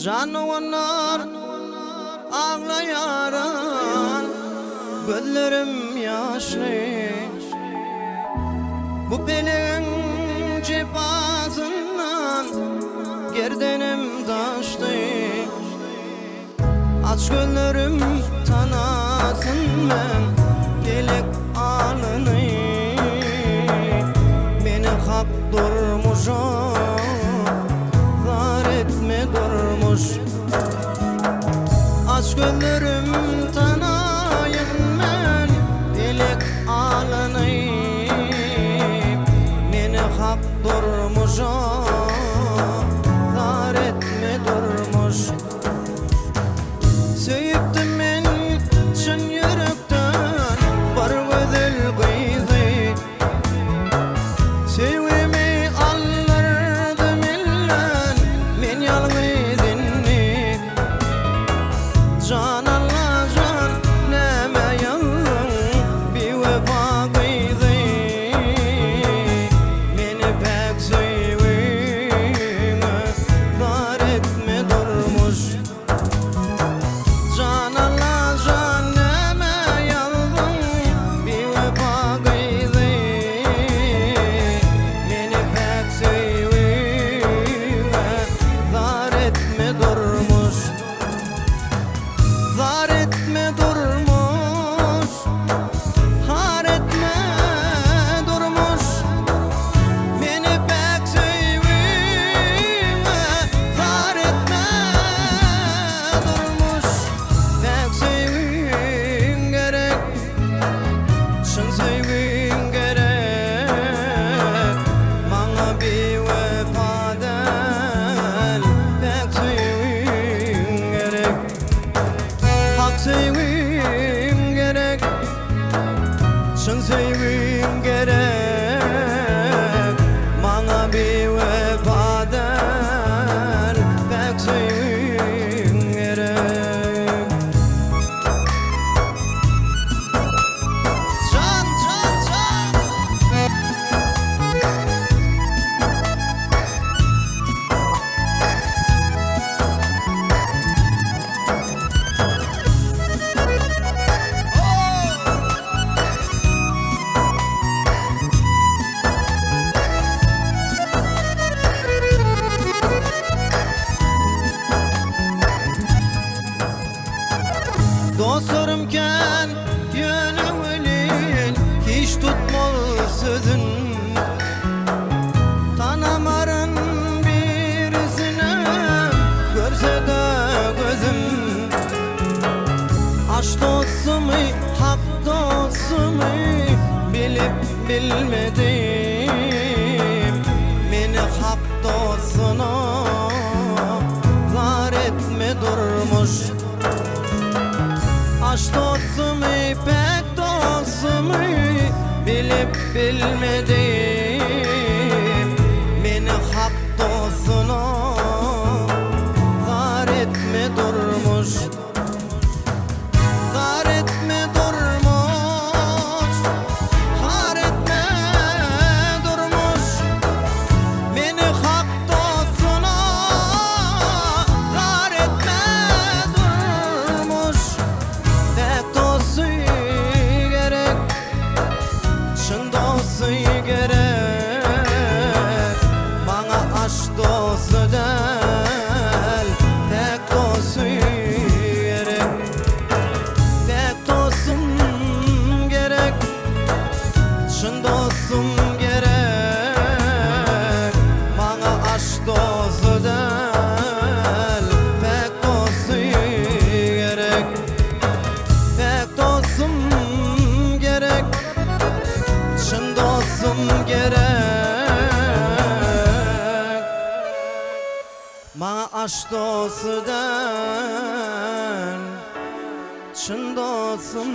Canavarlar ağlayaran, gözlerim yaşlı. Bu peleğin cefasından gerdenim taştı. Aç gözlerim tanasın ben gelip alını. Beni hak durmuşum, zar etme durmuş. Aç gözlerim tanayım ben gelip alını. Beni hak durmuşum, zar etme durmuş. Söyüptüm men çın yürekten var güzel kıydı. Sevimi alırdım illen men yalnız inni. Can Allah can neme yalın bir vefa kıydı. Beni pek sevime zar etme durmuş. Can Allah can neme yalın bir vefa kıydı. Beni pek sevime zar etme durmuş. Zar etme durmuş, har etme durmuş. Beni pek sevime zar etme durmuş. Pek sevin gerek, şın sevin gerek. Bana bir vefa del, pek sevin gerek. Hak sevin gerek, şın sevin gerek. Bana bir vefa del, pek sevin gerek. Can can can. Dostlarımken yönümün hiç tutmalı sözün. Tanımarın birisine görse de gözüm. Aşk dostumu, hak dostumu bilip bilmedim. Beni hak dostuna zar etme durmuş. Aşk dostumu, pek dostumu bilip bilmedim. Beni hak dostuna zar etme durmuş. Zar etme durmuş, har etme durmuş. Beni hak dostuna zar etme durmuş. Pek dostu gerek, şın dostu gerek. Bana aşk dostu del, pek dostu gerek. Pek dostum gerek, şın dostum gerek. Bana aşk dostu del, pek dostu gerek. Pek dostum gerek, şın dostum gerek. Bana aşk dostu del, şın dostum